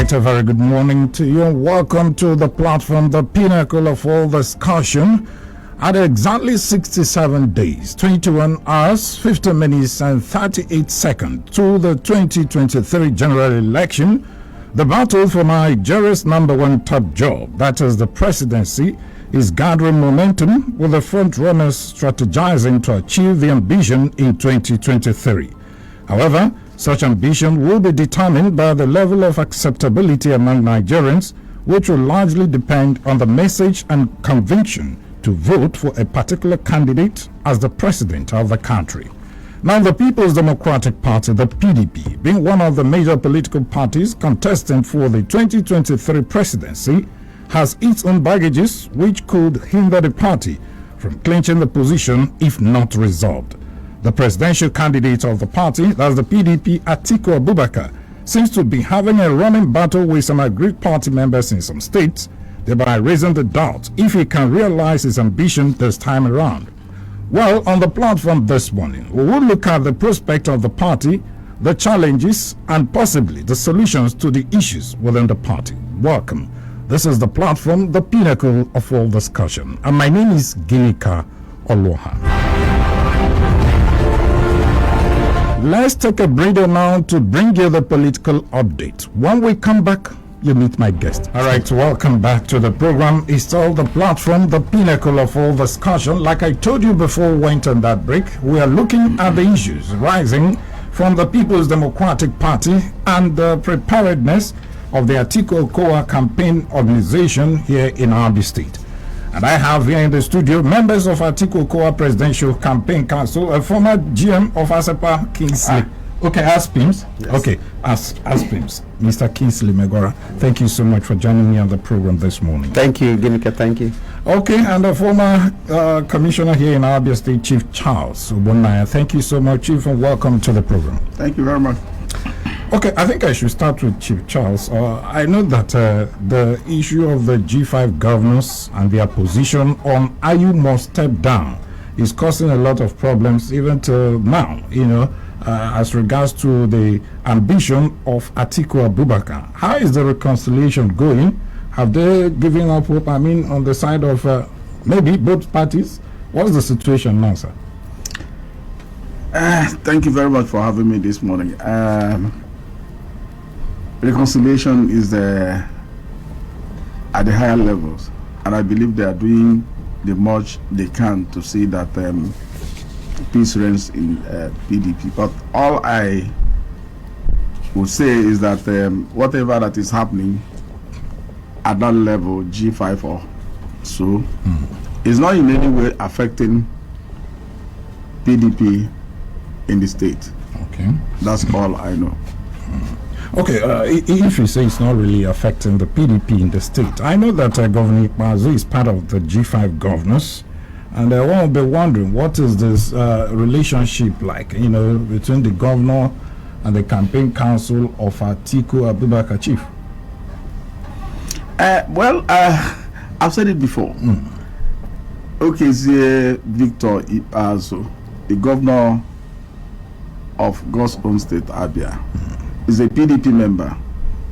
right, a very good morning to you. Welcome to the platform, the pinnacle of all discussion. At exactly 67 days, 21 hours, 50 minutes and 38 seconds to the 2023 general election, the battle for Nigeria's #1 top job, that is the presidency, is gathering momentum, with the front runners strategizing to achieve the ambition in 2023. However, such ambition will be determined by the level of acceptability among Nigerians, which will largely depend on the message and conviction to vote for a particular candidate as the president of the country. Now, the People's Democratic Party, the PDP, being one of the major political parties contesting for the 2023 presidency, has its own baggages which could hinder the party from clinching the position if not resolved. The presidential candidate of the party, that's the PDP, Atiku Abubakar, seems to be having a running battle with some agreed party members in some states, thereby raising the doubt if he can realize his ambition this time around. Well, on the platform this morning, we will look at the prospect of the party, the challenges, and possibly the solutions to the issues within the party. Welcome. This is the platform, the pinnacle of all discussion. And my name is Ginika Oloha. Let's take a breather now to bring you the political update. When we come back, you meet my guest. All right, welcome back to the program. It's all the platform, the pinnacle of all discussion. Like I told you before we went on that break, we are looking at the issues rising from the People's Democratic Party and the preparedness of the Atiku Okowa campaign organization here in Abia State. And I have here in the studio members of Atiku Okowa Presidential Campaign Council, a former GM of ASEPA, Kingsley. Okay, ASPIMS. Yes. Okay, ASPIMS. Mr. Kingsley Megora, thank you so much for joining me on the program this morning. Thank you, Ginika. Thank you. Okay, and the former commissioner here in Abia State, Chief Charles Ubunaya. Thank you so much, Chief, and welcome to the program. Thank you very much. Okay, I think I should start with Chief Charles. I know that the issue of the G5 governors and their position on IU must step down is causing a lot of problems even till now, as regards to the ambition of Atiku Abubakar. How is the reconciliation going? Have they given up hope, on the side of maybe both parties? What's the situation now, sir? Thank you very much for having me this morning. Reconciliation is at the higher levels, and I believe they are doing the much they can to see that peace reigns in PDP. But all I would say is that whatever that is happening at that level, G5 or so, is not in any way affecting PDP in the state. Okay. That's all I know. Okay, if you say it's not really affecting the PDP in the state, I know that Governor Ikpeazu is part of the G5 governors, and I will be wondering what is this relationship like, between the governor and the campaign council of Atiku Abubakar, Chief? I've said it before. Okay, Victor Ikpeazu, the governor of God's own state, Abia, is a PDP member,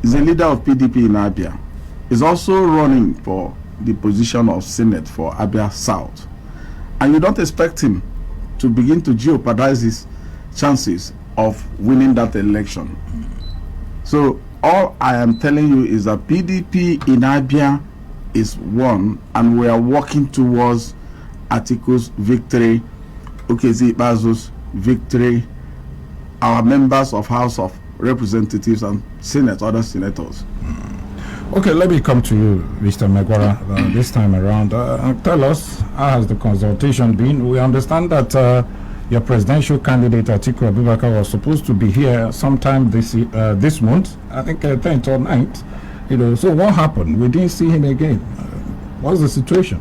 is a leader of PDP in Abia, is also running for the position of Senate for Abia South. And you don't expect him to begin to jeopardize his chances of winning that election. So all I am telling you is that PDP in Abia is won, and we are working towards Atiku's victory, Okezi Ikpeazu's victory, our members of House of Representatives and Senate, other senators. Okay, let me come to you, Mr. Megora, this time around. Tell us, how has the consultation been? We understand that your presidential candidate, Atiku Abubakar, was supposed to be here sometime this month, I think 10th or 9th. So what happened? We didn't see him again. What's the situation?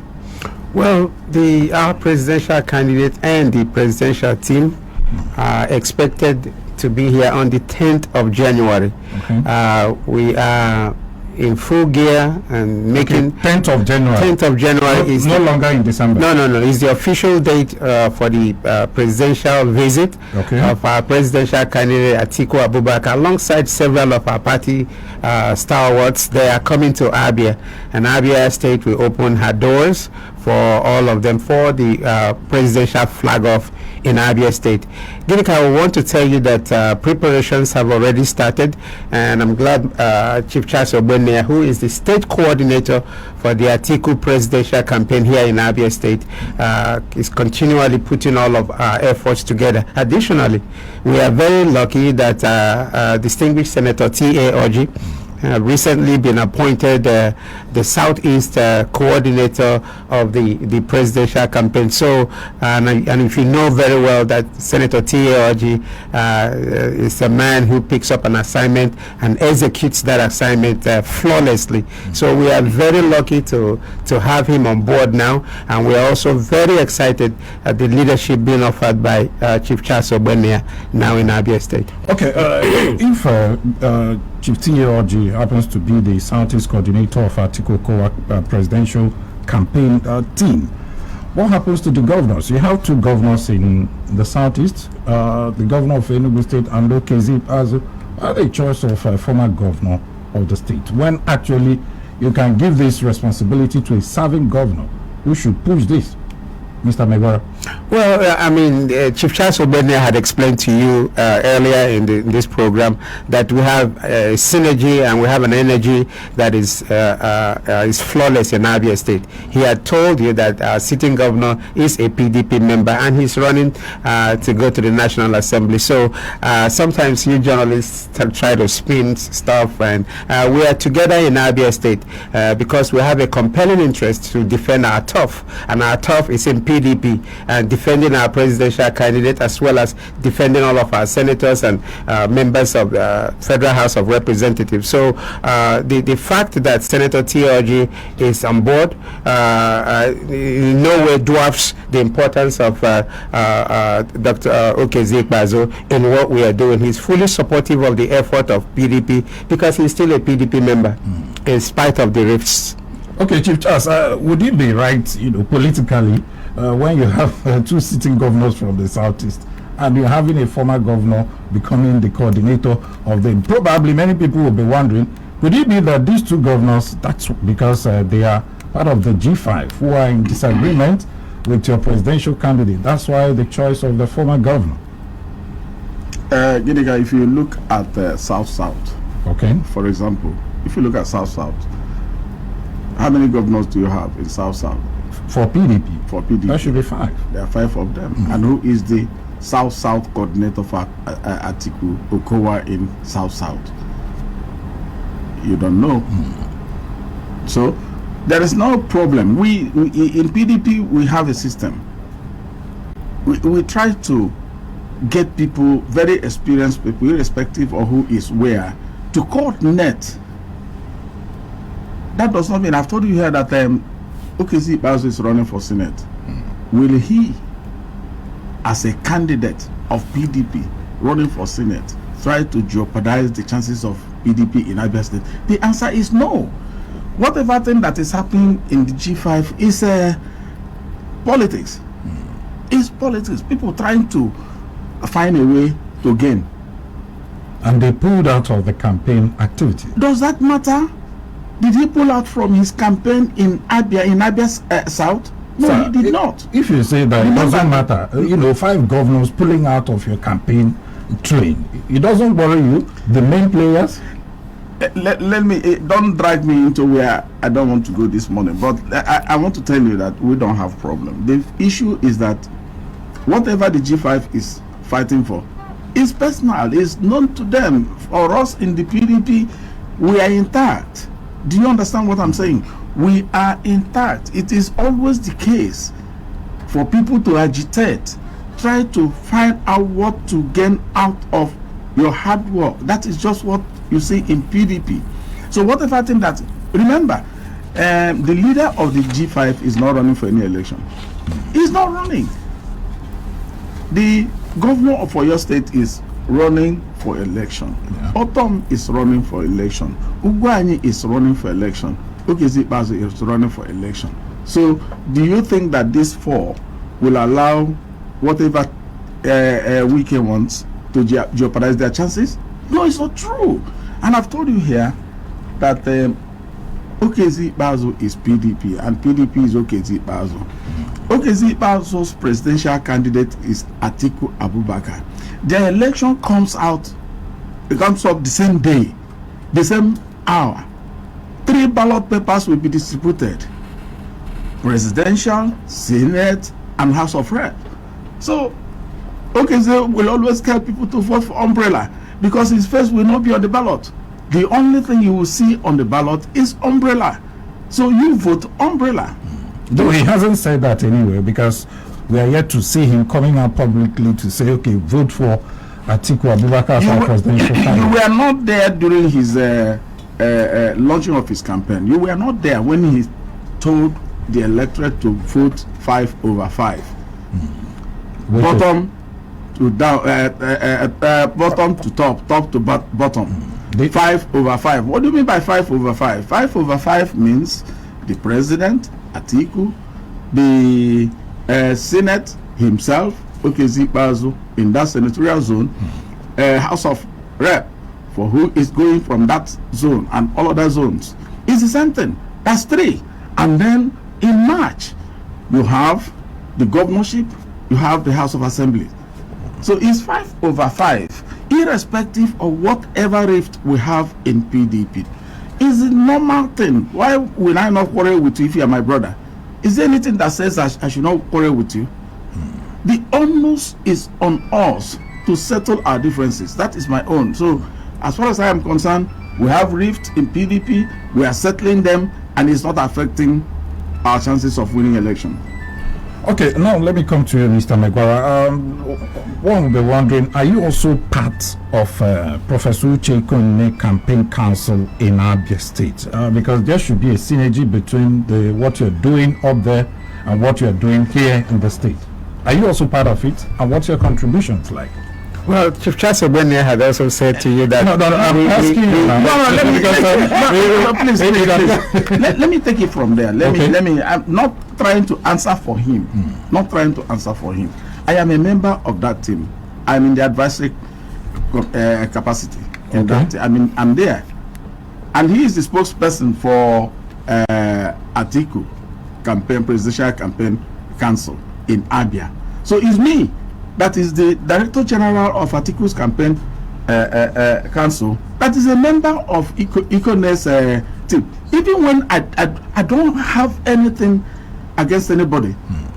Well, our presidential candidate and the presidential team are expected to be here on the 10th of January. Okay. We are in full gear and making 10th of January. 10th of January is no longer in December. No. It's the official date for the presidential visit of our presidential candidate Atiku Abubakar, alongside several of our party stalwarts. They are coming to Abia, and Abia State will open her doors for all of them for the presidential flag off in Abia State. Ginika, I want to tell you that preparations have already started, and I'm glad Chief Charles Ogbonnaya, who is the state coordinator for the Atiku presidential campaign here in Abia State, is continually putting all of our efforts together. Additionally, we are very lucky that distinguished Senator T.A. Orji recently been appointed the Southeast coordinator of the presidential campaign. So, and if you know very well that Senator T.A. Orji is a man who picks up an assignment and executes that assignment flawlessly. So we are very lucky to have him on board now, and we are also very excited at the leadership being offered by Chief Charles Ogbonnaya now in Abia State. Okay, if Chief T.A. Orji happens to be the Southeast coordinator of Atiku presidential campaign team, what happens to the governors? You have two governors in the Southeast, the governor of Enugu State and Okezip as the choice of a former governor of the state, when actually you can give this responsibility to a serving governor who should push this. Mr. Megara. Well, I mean, Chief Charles Ogbonnaya had explained to you earlier in this program that we have synergy and we have an energy that is flawless in Abia State. He had told you that our sitting governor is a PDP member and he's running to go to the National Assembly. So sometimes you journalists try to spin stuff, and we are together in Abia State because we have a compelling interest to defend our turf, and our turf is in PDP, and defending our presidential candidate as well as defending all of our senators and members of the Federal House of Representatives. So the fact that Senator T.A. is on board in no way dwarfs the importance of Dr. Okezip in what we are doing. He's fully supportive of the effort of PDP because he's still a PDP member in spite of the rifts. Okay, Chief Charles, would it be right, politically, when you have two sitting governors from the Southeast and you're having a former governor becoming the coordinator of them? Probably many people will be wondering, could it be that these two governors, that's because they are part of the G5 who are in disagreement with your presidential candidate? That's why the choice of the former governor. Ginika, if you look at South-South, okay, for example, if you look at South-South, how many governors do you have in South-South? For PDP. For PDP. That should be 5. There are 5 of them. And who is the South-South coordinator for Atiku Okowa in South-South? You don't know. So there is no problem. We in PDP we have a system. We try to get people, very experienced people, irrespective of who is where, to coordinate. That does not mean, I've told you here that Okezip is running for Senate. Will he, as a candidate of PDP running for Senate, try to jeopardize the chances of PDP in Abia State? The answer is no. Whatever thing that is happening in the G5 is politics. It's politics. People trying to find a way to gain. And they pulled out of the campaign activity. Does that matter? Did he pull out from his campaign in Abia South? No, so he did not. If you say that it doesn't matter, 5 governors pulling out of your campaign train, it doesn't worry you, the main players? Let me, don't drag me into where I don't want to go this morning, but I want to tell you that we don't have problem. The issue is that whatever the G5 is fighting for is personal, is known to them. For us in the PDP, we are intact. Do you understand what I'm saying? We are intact. It is always the case for people to agitate, try to find out what to gain out of your hard work. That is just what you see in PDP. So whatever thing that, remember, the leader of the G5 is not running for any election. He's not running. The governor of Oyo State is running for election. Otom is running for election. Ugwanyi is running for election. Okezi Ikpeazu is running for election. So, do you think that these four will allow whatever Wike wants to jeopardize their chances? No, it's not true. And I've told you here that Okezi Ikpeazu is PDP and PDP is Okezi Ikpeazu. Okezi Ikpeazu's presidential candidate is Atiku Abubakar. Their election comes up the same day, the same hour. 3 ballot papers will be distributed: presidential, Senate, and House of Rep. So Okezi will always tell people to vote for Umbrella because his face will not be on the ballot. The only thing you will see on the ballot is Umbrella. So you vote Umbrella. Though he hasn't said that anyway, because we are yet to see him coming out publicly to say, okay, vote for Atiku Abubakar for presidential candidate. You were not there during his launching of his campaign. You were not there when he told the electorate to vote 5/5. Bottom to down, bottom to top, top to bottom. 5/5. What do you mean by 5/5? 5/5 means the president, Atiku, the Senate himself, Okezi Ikpeazu, in that senatorial zone, House of Rep, for who is going from that zone and all other zones. It's the same thing. That's 3. And then in March, you have the governorship, you have the House of Assembly. So it's 5/5, irrespective of whatever rift we have in PDP. It's a normal thing. Why will I not quarrel with you if you are my brother? Is there anything that says I should not quarrel with you? The onus is on us to settle our differences. That is my own. So as far as I am concerned, we have rift in PDP, we are settling them, and it's not affecting our chances of winning election. Okay, now let me come to you, Mr. Megwara. One will be wondering, are you also part of Professor Uche Konne Campaign Council in Abia State? Because there should be a synergy between what you're doing up there and what you're doing here in the state. Are you also part of it? And what's your contributions like? Well, Chief Charles Ogbenne had also said to you that... No, I'm asking you. Let me take it from there. Let me. I'm not trying to answer for him. Not trying to answer for him. I am a member of that team. I'm in the advisory capacity. In that, I'm there. And he is the spokesperson for Atiku Presidential Campaign Council in Abia. So it's me. That is the Director General of Atiku's Campaign Council. That is a member of Ikonne's team. Even when I don't have anything against anybody,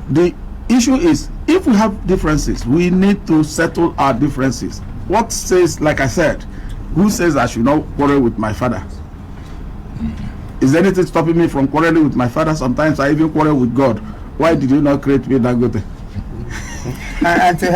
the issue is if we have differences, we need to settle our differences. What says, like I said, who says I should not quarrel with my father? Is anything stopping me from quarreling with my father? Sometimes I even quarrel with God. Why did you not create me, Dangote? and to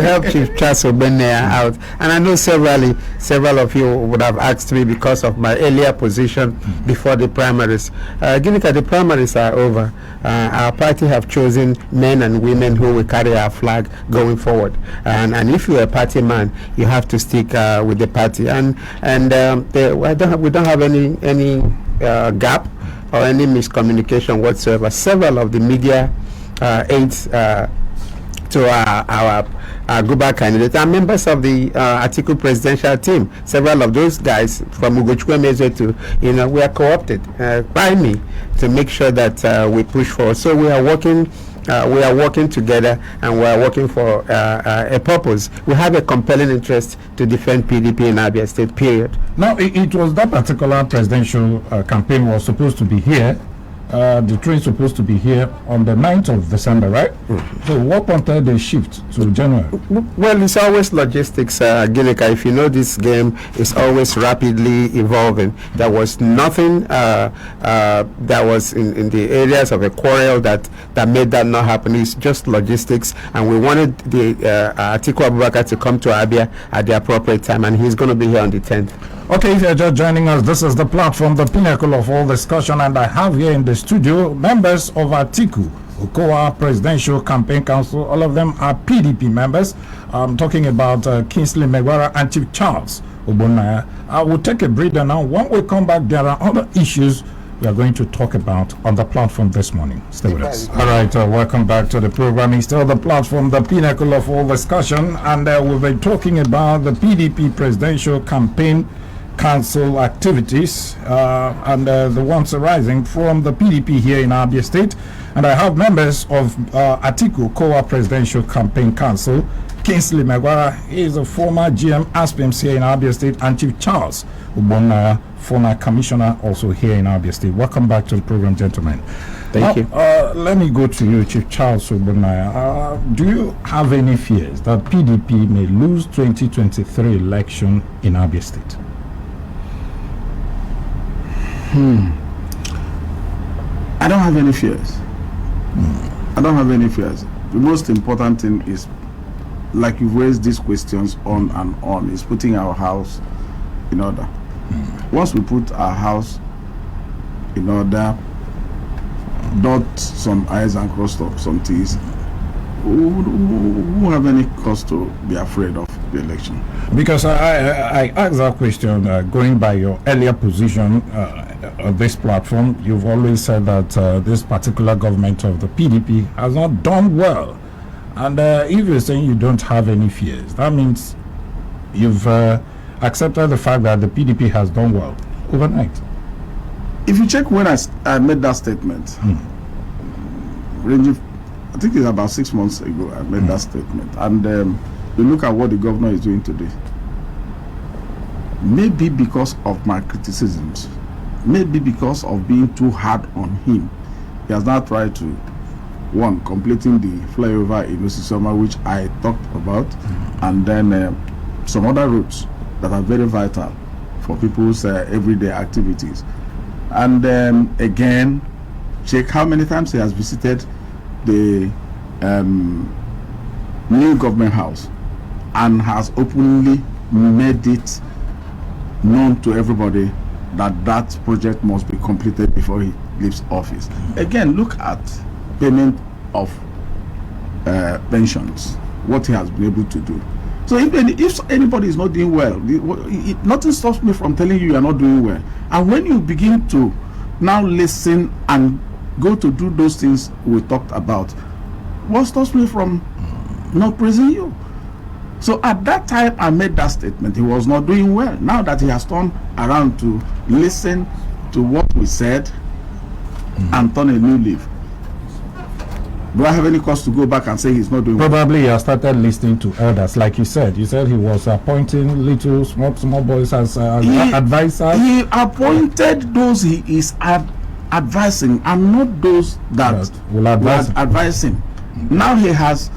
help Chief Charles Ogbenne out, and I know several of you would have asked me because of my earlier position before the primaries. Ginika, the primaries are over. Our party have chosen men and women who will carry our flag going forward. And if you're a party man, you have to stick with the party. And we don't have any gap or any miscommunication whatsoever. Several of the media aides to our Guba candidate are members of the Atiku presidential team. Several of those guys from Ugochukwu to, we are co-opted by me to make sure that we push forward. So we are working together, and we are working for a purpose. We have a compelling interest to defend PDP in Abia State, period. Now, it was that particular presidential campaign was supposed to be here. The train is supposed to be here on the 9th of December, right? So what prompted the shift to January? Well, it's always logistics, Ginika. If you know this game, is always rapidly evolving. There was nothing that was in the areas of a quarrel that made that not happen. It's just logistics, and we wanted the Atiku Abubakar to come to Abia at the appropriate time, and he's going to be here on the 10th. Okay, if you're just joining us, this is the platform, the pinnacle of all discussion, and I have here in the studio members of Atiku COA Presidential Campaign Council. All of them are PDP members. I'm talking about Kingsley Megwara and Chief Charles Obonaya. I will take a breather now. When we come back, there are other issues we are going to talk about on the platform this morning. Stay with us. All right, welcome back to the program. It's still the platform, the pinnacle of all discussion, and we've been talking about the PDP Presidential Campaign Council activities and the ones arising from the PDP here in Abia State. And I have members of Atiku COA Presidential Campaign Council. Kingsley Megwara is a former GM ASPIMS here in Abia State, and Chief Charles Ubonaya, former commissioner, also here in Abia State. Welcome back to the program, gentlemen. Thank you. Let me go to you, Chief Charles Ubonaya. Do you have any fears that PDP may lose 2023 election in Abia State? I don't have any fears. I don't have any fears. The most important thing is, like you've raised these questions on and on, is putting our house in order. Once we put our house in order, dot some I's and cross some T's, who have any cause to be afraid of the election? Because I asked that question going by your earlier position on this platform. You've always said that this particular government of the PDP has not done well. And if you're saying you don't have any fears, that means you've accepted the fact that the PDP has done well overnight. If you check when I made that statement, ranging, I think it's about 6 months ago, I made that statement. And you look at what the governor is doing today. Maybe because of my criticisms, maybe because of being too hard on him, he has now tried to, one, completing the flyover in Osisoma, which I talked about, and then some other routes that are very vital for people's everyday activities. And then again, check how many times he has visited the new government house and has openly made it known to everybody that that project must be completed before he leaves office. Again, look at payment of pensions, what he has been able to do. So if anybody is not doing well, nothing stops me from telling you are not doing well. And when you begin to now listen and go to do those things we talked about, what stops me from not praising you? So at that time I made that statement. He was not doing well. Now that he has turned around to listen to what we said and turn a new leaf, do I have any cause to go back and say he's not doing well? Probably he has started listening to elders, like you said. You said he was appointing little small boys as advisors. He appointed those he is advising, and not those that will advise him. Now he has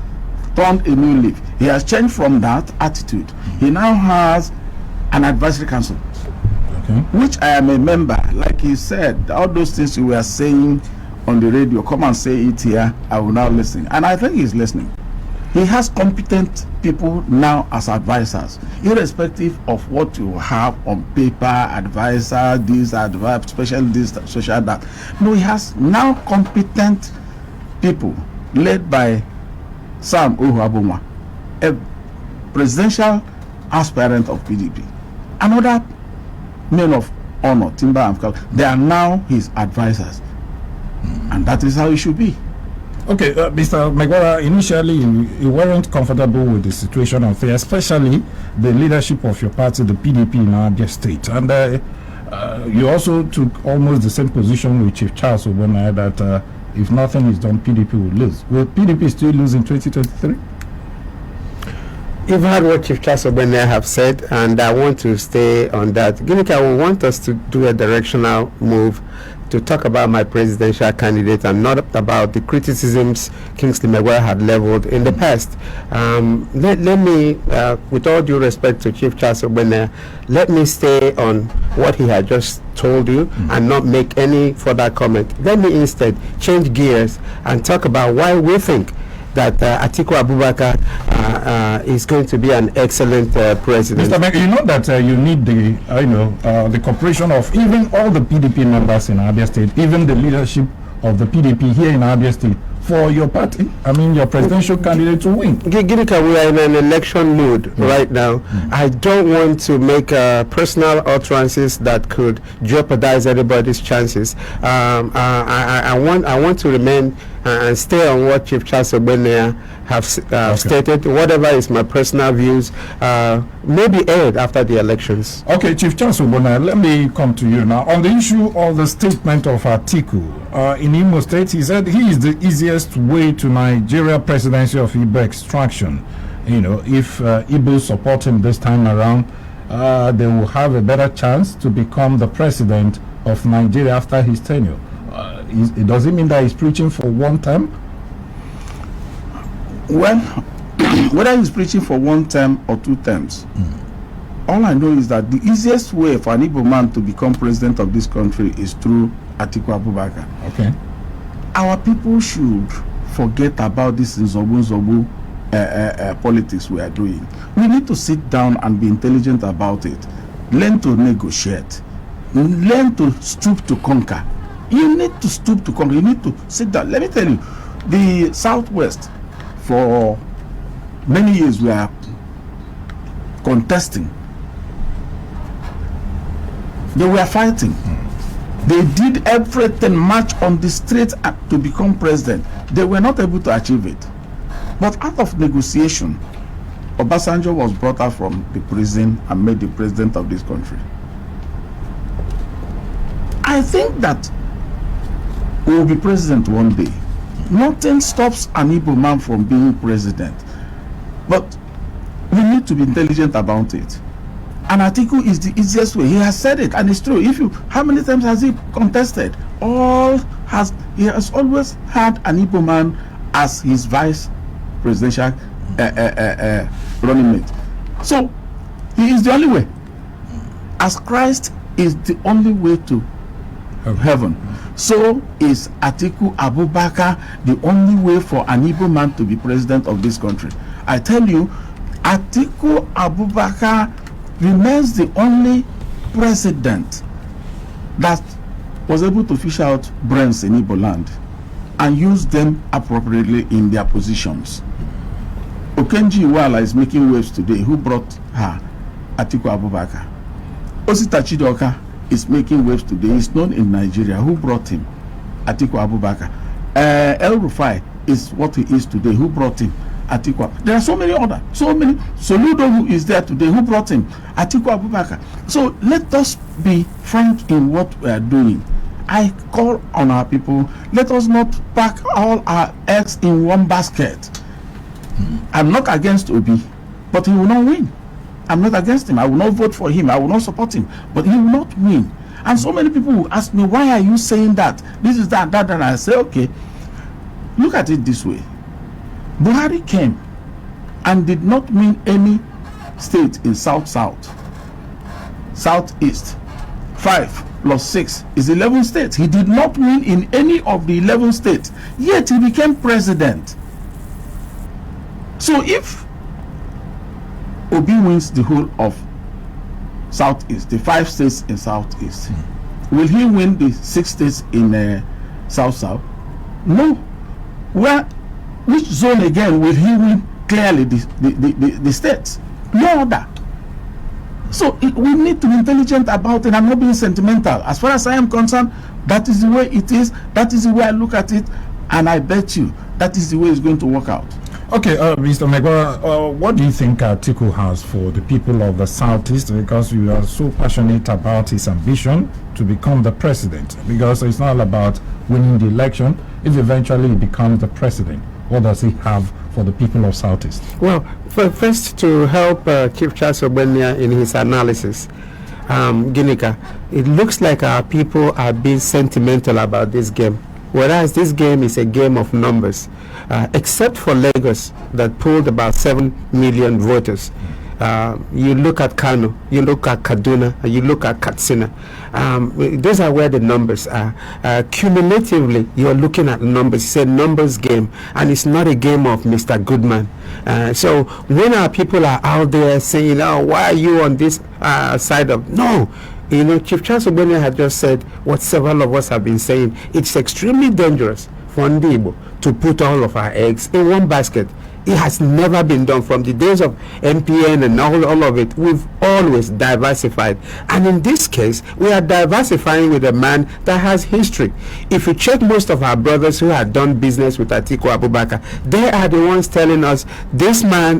turned a new leaf. He has changed from that attitude. He now has an advisory council, which I am a member. Like he said, all those things you were saying on the radio, come and say it here, I will now listen. And I think he's listening. He has competent people now as advisors, irrespective of what you have on paper, advisor, this, advisor, special this, social that. No, he has now competent people led by Sam Ohuaboma, a presidential aspirant of PDP. Another men of honor, Timber and Kal, they are now his advisors. And that is how it should be. Okay, Mr. Megwara, initially you weren't comfortable with the situation of things, especially the leadership of your party, the PDP in Abia State. And you also took almost the same position with Chief Charles Ubonaya that if nothing is done, PDP will lose. Will PDP still lose in 2023? You've heard what Chief Charles Ubonaya have said, and I want to stay on that. Ginika, I want us to do a directional move to talk about my presidential candidate and not about the criticisms Kingsley Megwara had leveled in the past. Let me, with all due respect to Chief Charles Ubonaya, let me stay on what he had just told you and not make any further comment. Let me instead change gears and talk about why we think that Atiku Abubakar is going to be an excellent president. Mr. Meg, you know that you need the cooperation of even all the PDP members in Abia State, even the leadership of the PDP here in Abia State, for your party, I mean your presidential candidate, to win? Ginika, we are in an election mood right now. I don't want to make personal utterances that could jeopardize anybody's chances. I want to remain and stay on what Chief Charles Ogbonnaya have stated. Whatever is my personal views may be aired after the elections. Okay, Chief Charles Ogbonnaya, let me come to you now. On the issue of the statement of Atiku, in Imo State, he said he is the easiest way to Nigeria presidency of Igbo extraction. You know, if Igbo support him this time around, they will have a better chance to become the president of Nigeria after his tenure. Does it mean that he's preaching for one term? Well, whether he's preaching for one term or two terms, all I know is that the easiest way for an Igbo man to become president of this country is through Atiku Abubakar. Okay. Our people should forget about this Zobu politics we are doing. We need to sit down and be intelligent about it. Learn to negotiate. Learn to stoop to conquer. You need to stoop to conquer. You need to sit down. Let me tell you, the Southwest, for many years we are contesting. They were fighting. They did everything, march on the streets to become president. They were not able to achieve it. But out of negotiation, Obasanjo was brought out from the prison and made the president of this country. I think that we will be president one day. Nothing stops an Igbo man from being president. But we need to be intelligent about it. And Atiku is the easiest way. He has said it, and it's true. How many times has he contested? He has always had an Igbo man as his vice presidential running mate. So he is the only way. As Christ is the only way to heaven, so is Atiku Abubakar the only way for an Igbo man to be president of this country. I tell you, Atiku Abubakar remains the only president that was able to fish out brains in Igbo land and use them appropriately in their positions. Okenji Iweala is making waves today. Who brought her? Atiku Abubakar. Osita Chidoka is making waves today. He's known in Nigeria. Who brought him? Atiku Abubakar. El Rufai is what he is today. Who brought him? Atiku. There are so many other, so many. Soludo, who is there today, who brought him? Atiku Abubakar. So let us be frank in what we are doing. I call on our people, let us not pack all our eggs in one basket. I'm not against Obi, but he will not win. I'm not against him. I will not vote for him. I will not support him, but he will not win. And so many people will ask me, why are you saying that? This is that. And I say, okay, look at it this way. Buhari came and did not win any state in South-South, Southeast. 5 plus 6 is 11 states. He did not win in any of the 11 states, yet he became president. So if Obi wins the whole of Southeast, the 5 states in Southeast, will he win the 6 states in South-South? No. Which zone again will he win clearly the states? No other. So we need to be intelligent about it. I'm not being sentimental. As far as I am concerned, that is the way it is. That is the way I look at it. And I bet you that is the way it's going to work out. Okay, Mr. Megwa, what do you think Atiku has for the people of the Southeast? Because you are so passionate about his ambition to become the president. Because it's not about winning the election. If eventually he becomes the president, what does he have for the people of Southeast? Well, first, to help Chief Charles Ogbonnaya in his analysis, Ginika, it looks like our people are being sentimental about this game, whereas this game is a game of numbers. Except for Lagos, that polled about 7 million voters. You look at Kano, you look at Kaduna, you look at Katsina. Those are where the numbers are. Cumulatively, you're looking at numbers. It's a numbers game, and it's not a game of Mr. Goodman. So when our people are out there saying, "Oh, why are you on this side of?" No. You know, Chief Charles Ogbonnaya had just said what several of us have been saying. It's extremely dangerous for Ndibo to put all of our eggs in one basket. It has never been done from the days of MPN and all of it. We've always diversified. And in this case, we are diversifying with a man that has history. If you check most of our brothers who have done business with Atiku Abubakar, they are the ones telling us this man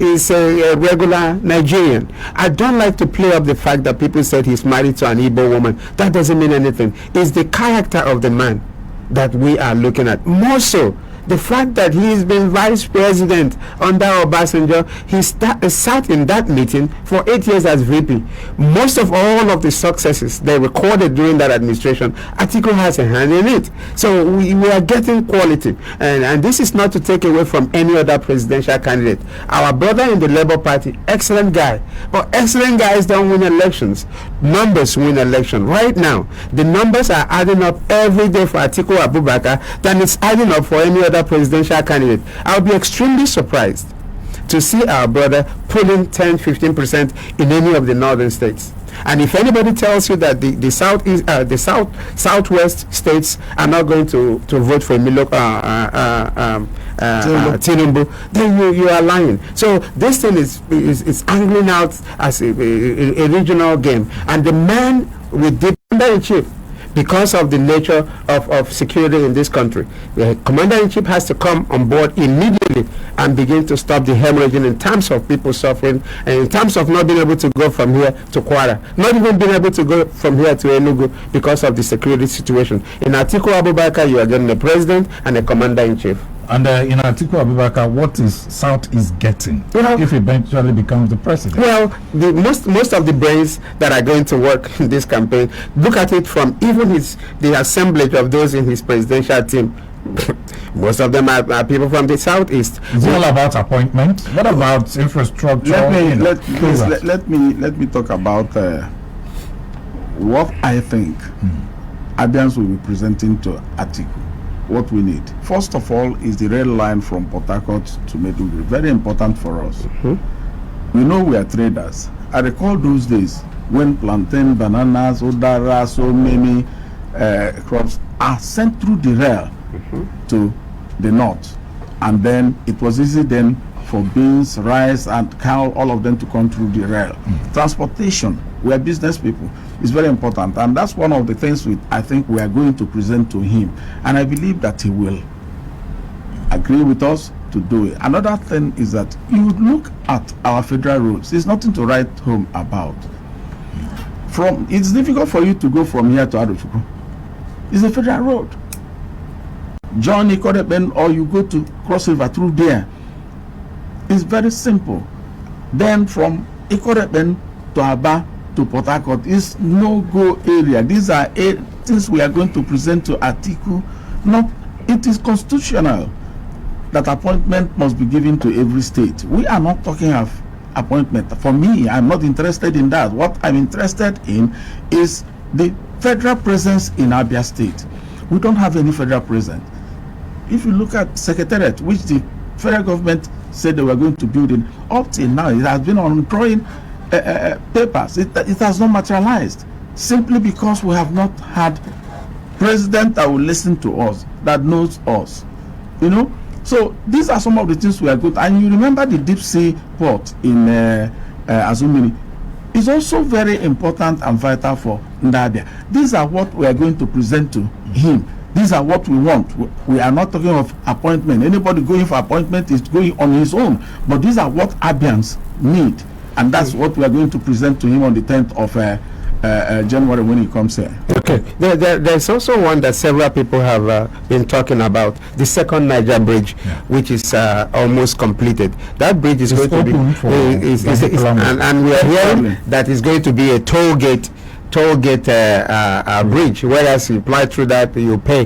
is a regular Nigerian. I don't like to play up the fact that people said he's married to an Igbo woman. That doesn't mean anything. It's the character of the man that we are looking at. More so, the fact that he's been vice president under Obasanjo, he sat in that meeting for 8 years as VP. Most of all of the successes they recorded during that administration, Atiku has a hand in it. So we are getting quality. And this is not to take away from any other presidential candidate. Our brother in the Labour Party, excellent guy. But excellent guys don't win elections. Numbers win elections. Right now, the numbers are adding up every day for Atiku Abubakar than it's adding up for any other presidential candidate. I'll be extremely surprised to see our brother pulling 10-15% in any of the northern states. And if anybody tells you that the southwest states are not going to vote for Tinubu, then you are lying. So this thing is angling out as a regional game, and the man with the commander-in-chief, because of the nature of security in this country, the commander-in-chief has to come on board immediately and begin to stop the hemorrhaging in terms of people suffering, and in terms of not being able to go from here to Kwara, not even being able to go from here to Enugu because of the security situation. In Atiku Abubakar, you are getting a president and a commander-in-chief. And in Atiku Abubakar, what is South is getting if he eventually becomes the president? Well, the most of the brains that are going to work in this campaign, look at it from even the assemblage of those in his presidential team. Most of them are people from the southeast. It's all about appointment. What about infrastructure? Let me talk about what I think Abians will be presenting to Atiku. What we need, first of all, is the rail line from Port Harcourt to Maiduguri. Very important for us. We know we are traders. I recall those days when plantain, bananas, udara, so many crops are sent through the rail to the north, and then it was easy then for beans, rice, and cow, all of them to come through the rail. Transportation, we are business people, is very important, and that's one of the things I think we are going to present to him, and I believe that he will agree with us to do it. Another thing is that you look at our federal roads. There's nothing to write home about. It's difficult for you to go from here to Adochukwu. It's a federal road. John Ikoreben, or you go to Cross River through there. It's very simple. Then from Ikoreben to Aba to Port Harcourt is no-go area. These are things we are going to present to Atiku. It is constitutional that appointment must be given to every state. We are not talking of appointment. For me, I'm not interested in that. What I'm interested in is the federal presence in Abia State. We don't have any federal presence. If you look at Secretariat, which the federal government said they were going to build in, up till now it has been on drawing papers. It has not materialized, simply because we have not had president that will listen to us, that knows us, So these are some of the things we are good. And you remember the deep sea port in Azumini is also very important and vital for Ndabia. These are what we are going to present to him. These are what we want. We are not talking of appointment. Anybody going for appointment is going on his own. But these are what Abians need. And that's what we are going to present to him on the 10th of January when he comes here. Okay. There's also one that several people have been talking about, the second Niger bridge, which is almost completed. That bridge is going to be, and we are hearing that it's going to be a toll gate bridge, whereas you apply through that you pay.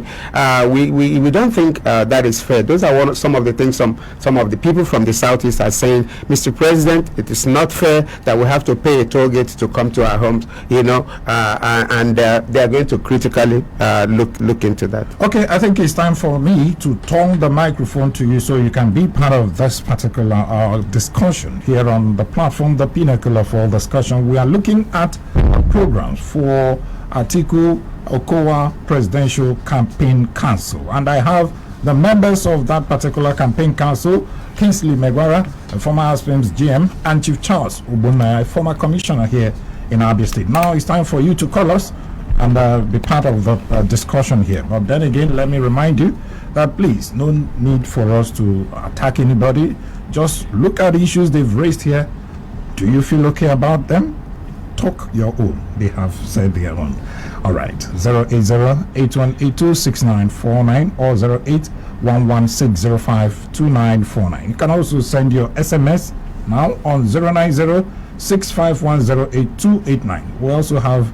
We don't think that is fair. Those are some of the things some of the people from the southeast are saying, Mr. President, it is not fair that we have to pay a toll gate to come to our homes, and they are going to critically look into that. Okay, I think it's time for me to turn the microphone to you so you can be part of this particular discussion here on the platform, the pinnacle of all discussion. We are looking at a program nominations for Atiku Okowa Presidential Campaign Council. And I have the members of that particular campaign council, Kingsley Megwara, a former ASPM's GM, and Chief Charles Ubunaya, a former commissioner here in Abia State. Now it's time for you to call us and be part of the discussion here. But then again, let me remind you that please, no need for us to attack anybody. Just look at the issues they've raised here. Do you feel okay about them? Talk your own. They have said their own. All right. 080-8182-6949 or 08116052949. You can also send your SMS now on 090-65108289. We also have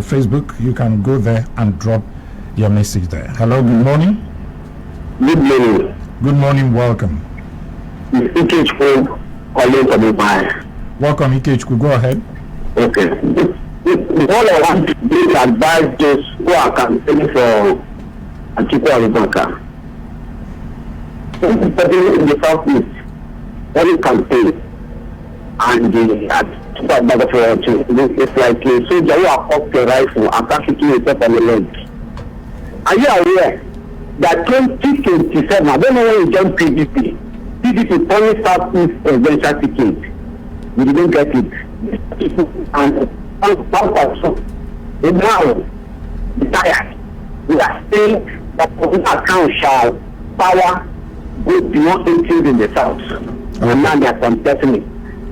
Facebook. You can go there and drop your message there. Hello, good morning. Good morning. Good morning, welcome. Ikechukwu calling from Abia. Welcome, Ikechukwu. Go ahead. Okay. All I want to do is advise those who are campaigning for Atiku Abubakar. Especially in the southeast, any campaign and the Atiku Abubakar it's like a soldier who are cocked a rifle and shooting himself on the leg. Are you aware that 2027, I don't know when you joined PDP promised Southeast presidential ticket. We didn't get it. And now, retired. We are saying that the account shall power go beyond 18 in the south. And now they are contesting it.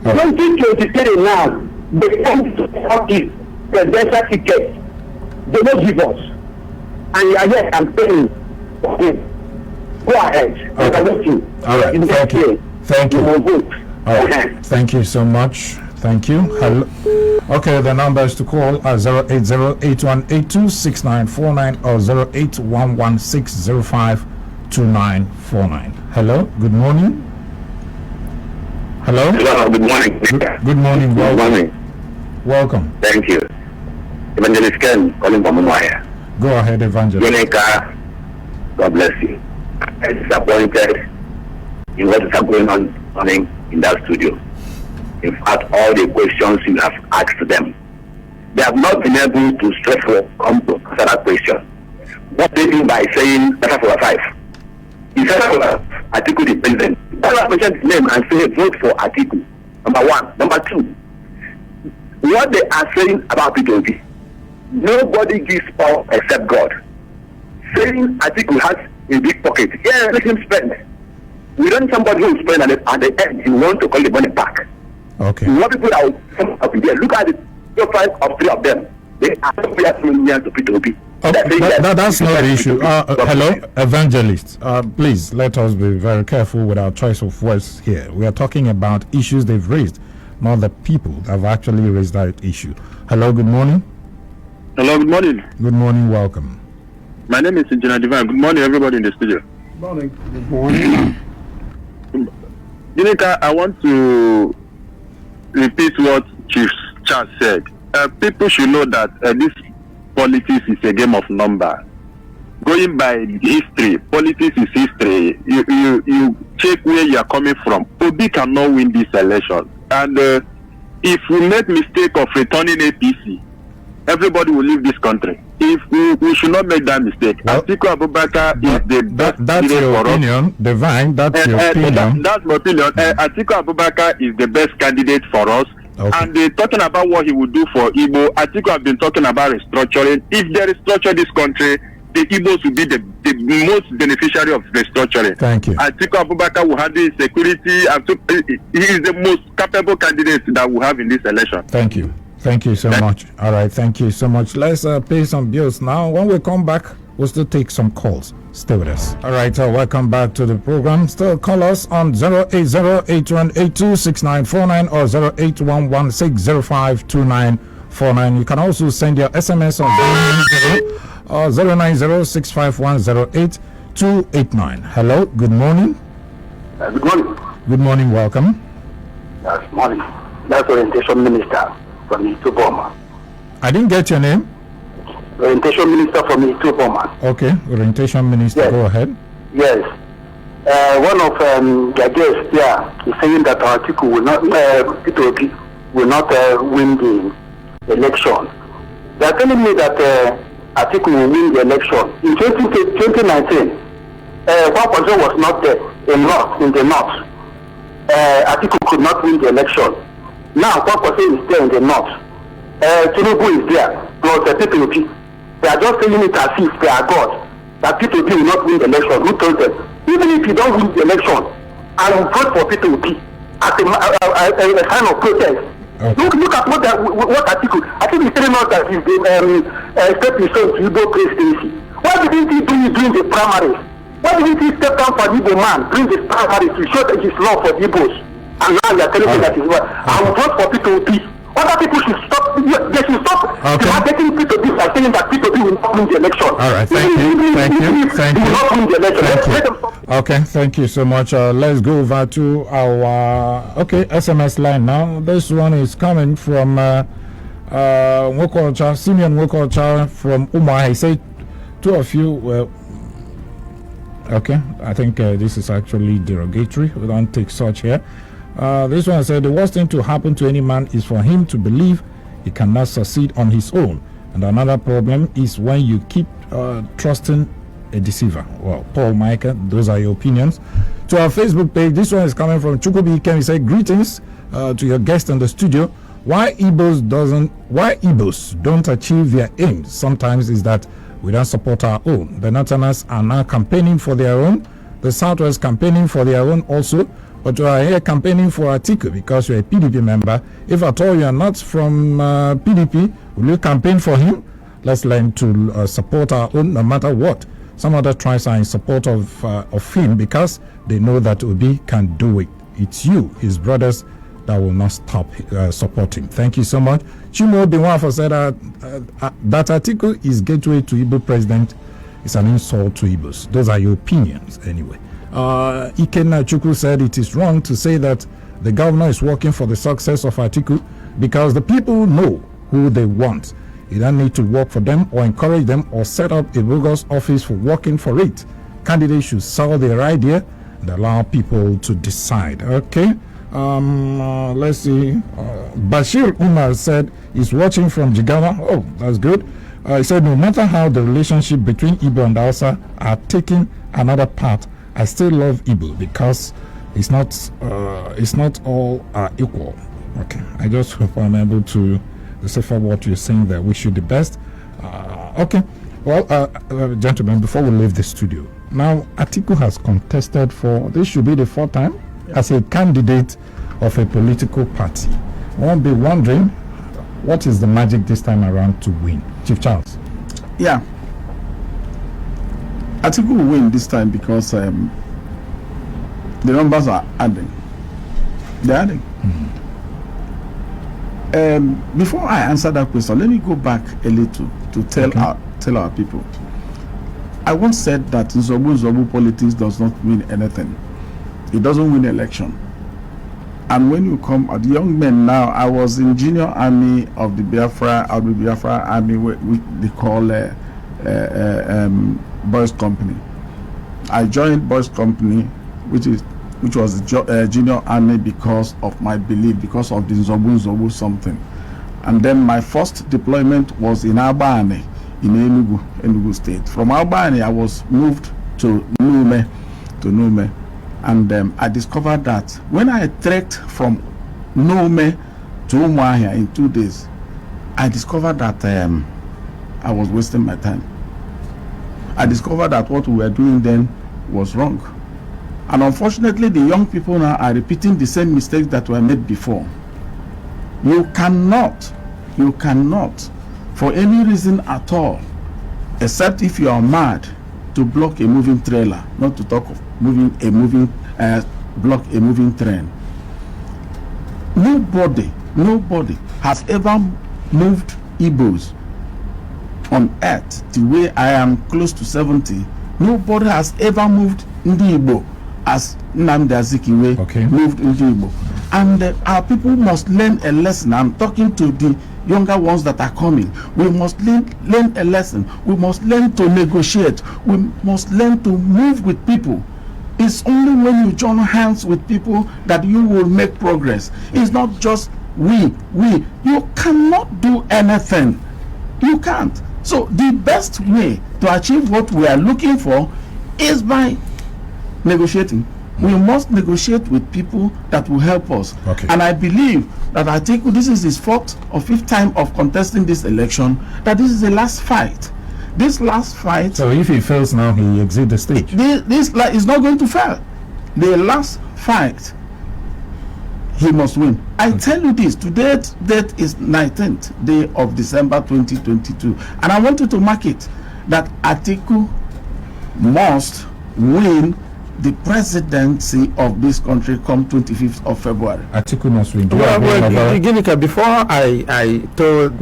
2023 now, they come to Southeast presidential ticket. They don't give us. And you are here campaigning. Okay. Go ahead. Okay. All right. Thank you. Thank you. All right. Thank you so much. Thank you. Hello. Okay, the number is to call are 080-8182-6949 or 08116052949. Hello. Good morning. Hello. Hello. Good morning. Good morning. Good morning. Welcome. Thank you. Evangelist Ken calling from Umaya. Go ahead, Evangelist. Yeneka, God bless you. I'm disappointed in what is going on in that studio. In fact, all the questions you have asked them, they have not been able to straightforward come to answer that question. What they mean by saying better for 5? He said Atiku the president. That mention his name and say vote for Atiku. Number 1. Number 2, what they are saying about P20, nobody gives power except God. Saying Atiku has a big pocket, yeah, let him spend. We don't somebody who will spend and at the end you want to call the money back. Okay. You want people that will come up there. Look at the profile of 3 of them. They are not million to P2P. Okay, that's not the issue. Hello, Evangelist. Please let us be very careful with our choice of words here. We are talking about issues they've raised, not the people that have actually raised that issue. Hello, good morning. Hello, good morning. Good morning, welcome. My name is Engineer Divine. Good morning, everybody in the studio. Good morning. Good morning. Ginika, I want to repeat what Chief Charles said. People should know that this politics is a game of numbers. Going by history, politics is history. You check where you are coming from. Obi cannot win this election. And if we make mistake of returning APC, everybody will leave this country. If we should not make that mistake. Well, Atiku Abubakar is the best that's your opinion, Divine. That's your opinion. That's my opinion. Atiku Abubakar is the best candidate for us. Okay. And talking about what he would do for Igbo, Atiku have been talking about restructuring. If they restructure this country, the Igbos will be the most beneficiary of restructuring. Thank you. Atiku Abubakar will handle security. He is the most capable candidate that we have in this election. Thank you. Thank you so much. All right, thank you so much. Let's pay some bills now. When we come back, we'll still take some calls. Stay with us. All right, welcome back to the program. Still call us on 080-8182-6949 or 08116052949. You can also send your SMS on 090-651-08289. Hello, good morning. Good morning. Good morning, welcome. Good morning. That's Orientation Minister from Ituboma. I didn't get your name. Orientation Minister from Ituboma. Okay, Orientation Minister, yes. Go ahead. Yes. One of the guests here is saying that Atiku will not, P2P will not win the election. They are telling me that Atiku will win the election. In 2019, Kwankwaso was not there in the north. Atiku could not win the election. Now Kwankwaso is there in the north. Tinubu is there, plus the PPP. They are just saying it as if they are God. That PPP will not win the election. Who told them? Even if you don't win the election, I will vote for PPP as a sign of protest. Okay. Look at what Atiku. I think he's telling us that he's stepping stone to Igbo presidency. Why didn't he do it during the primaries? Why didn't he step down for Igbo man during the primaries to show that he's love for the Igbos? And now you are telling me that he's what? I will vote for PPP. Other people should stop. They should stop marketing P2B by saying that P2B will not win the election. All right, thank you. Okay, thank you so much. Let's go over to our SMS line now. This one is coming from Simeon Wokocha from Umar. He said, two of you. Okay, I think this is actually derogatory. We don't take such here. This one said the worst thing to happen to any man is for him to believe he cannot succeed on his own. And another problem is when you keep trusting a deceiver. Well, Paul Micah, those are your opinions. To our Facebook page, this one is coming from Chukwubi Ikem. He said, greetings to your guest in the studio. Why Igbos don't achieve their aims sometimes is that we don't support our own. The Northerners are now campaigning for their own. The Southwest campaigning for their own also. But you are here campaigning for Atiku because you're a PDP member. If at all you are not from PDP, will you campaign for him? Let's learn to support our own no matter what. Some other tribes are in support of him because they know that Obi can do it. It's you, his brothers, that will not stop supporting. Thank you so much. Chimo Binwafo said that Atiku is gateway to Igbo president is an insult to Igbos. Those are your opinions anyway. Ikenna Chukwu said it is wrong to say that the governor is working for the success of Atiku because the people know who they want. You don't need to work for them or encourage them or set up a bogus office for working for it. Candidates should sell their idea and allow people to decide. Okay. Let's see. Bashir Umar said he's watching from Jigawa. Oh, that's good. He said no matter how the relationship between Igbo and Hausa are taking another path, I still love Igbo because it's not all equal. Okay, I just hope I'm able to decipher what you're saying there. Wish you the best. Okay, well, gentlemen, before we leave the studio, now Atiku has contested for, this should be the fourth time, as a candidate of a political party. I won't be wondering what is the magic this time around to win. Chief Charles. Yeah. Atiku will win this time because the numbers are adding. They're adding. Mm-hmm. Before I answer that question, let me go back a little to tell our people. I once said that Zobu politics does not mean anything. It doesn't win election. And when you come at young men now, I was in junior army of the Biafra army, which they call Boys Company. I joined Boys Company, which was junior army because of my belief, because of the Zobu something. And then my first deployment was in Abia in Enugu State. From Abia, I was moved to Nume. And I discovered that when I trekked from Nume to Umuahia in 2 days, I discovered that I was wasting my time. I discovered that what we were doing then was wrong. And unfortunately, the young people now are repeating the same mistakes that were made before. You cannot, for any reason at all, except if you are mad, to block a moving trailer, not to talk of block a moving train. Nobody has ever moved Igbos on earth the way I am close to 70. Nobody has ever moved Ndi Igbo as Nnamdi Azikiwe moved Ndi Igbo. And our people must learn a lesson. I'm talking to the younger ones that are coming. We must learn a lesson. We must learn to negotiate. We must learn to move with people. It's only when you join hands with people that you will make progress. It's not just we. You cannot do anything You can't. So the best way to achieve what we are looking for is by negotiating. We must negotiate with people that will help us. Okay. And I believe that Atiku, this is his 4th or 5th time of contesting this election, that this is the last fight. This last fight. So if he fails now, he exits the stage. This is not going to fail. The last fight, he must win. I tell you this, today date is 19th day of December 2022. And I want you to mark it that Atiku must win the presidency of this country come 25th of February. Atiku must win. Ginika, before I told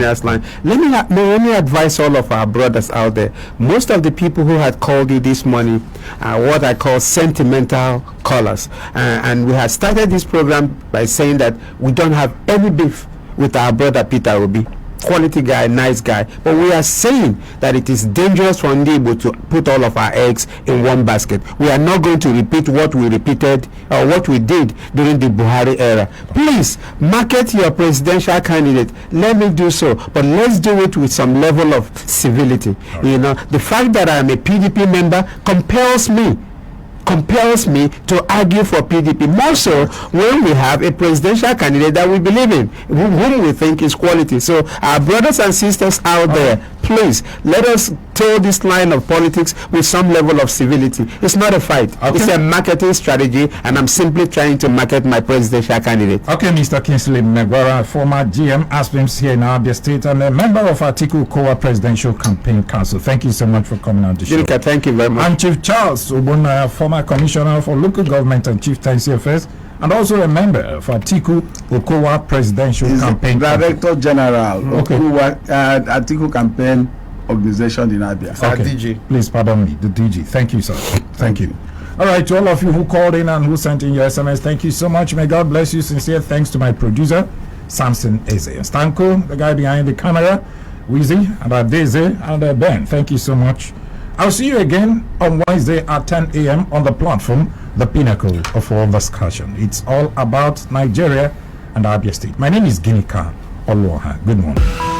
last line, let me advise all of our brothers out there. Most of the people who had called you this morning are what I call sentimental callers. And we had started this program by saying that we don't have any beef with our brother Peter Obi. Quality guy, nice guy, but we are saying that it is dangerous for Ndibo to put all of our eggs in one basket. We are not going to repeat what we repeated or what we did during the Buhari era. Please market your presidential candidate. Let me do so, but let's do it with some level of civility. You know, the fact that I am a PDP member compels me to argue for PDP, more so when we have a presidential candidate that we believe in, whom we think is quality. So our brothers and sisters out there, please let us toe this line of politics with some level of civility. It's not a fight. It's a marketing strategy, and I'm simply trying to market my presidential candidate. Okay, Mr. Kingsley Megwara, former GM ASPIMS here in Abia State and a member of Atiku Kowa Presidential Campaign Council. Thank you so much for coming on the show. Thank you very much. I'm Chief Charles Obunaya, former Commissioner for Local Government and Chieftaincy Affairs, and also a member of Atiku Okowa Presidential Campaign Director General of Atiku Campaign Organization in Abia. Okay. DG. Please pardon me, the DG. Thank you, sir. Thank you. All right, to all of you who called in and who sent in your SMS, thank you so much. May God bless you. Sincere thanks to my producer, Samson Eze. Stanko, the guy behind the camera, Wheezy, and Adeze, and Ben. Thank you so much. I'll see you again on Wednesday at 10 a.m. on the platform, the pinnacle of all discussion. It's all about Nigeria and Abia State. My name is Ginika Oluoha. Good morning.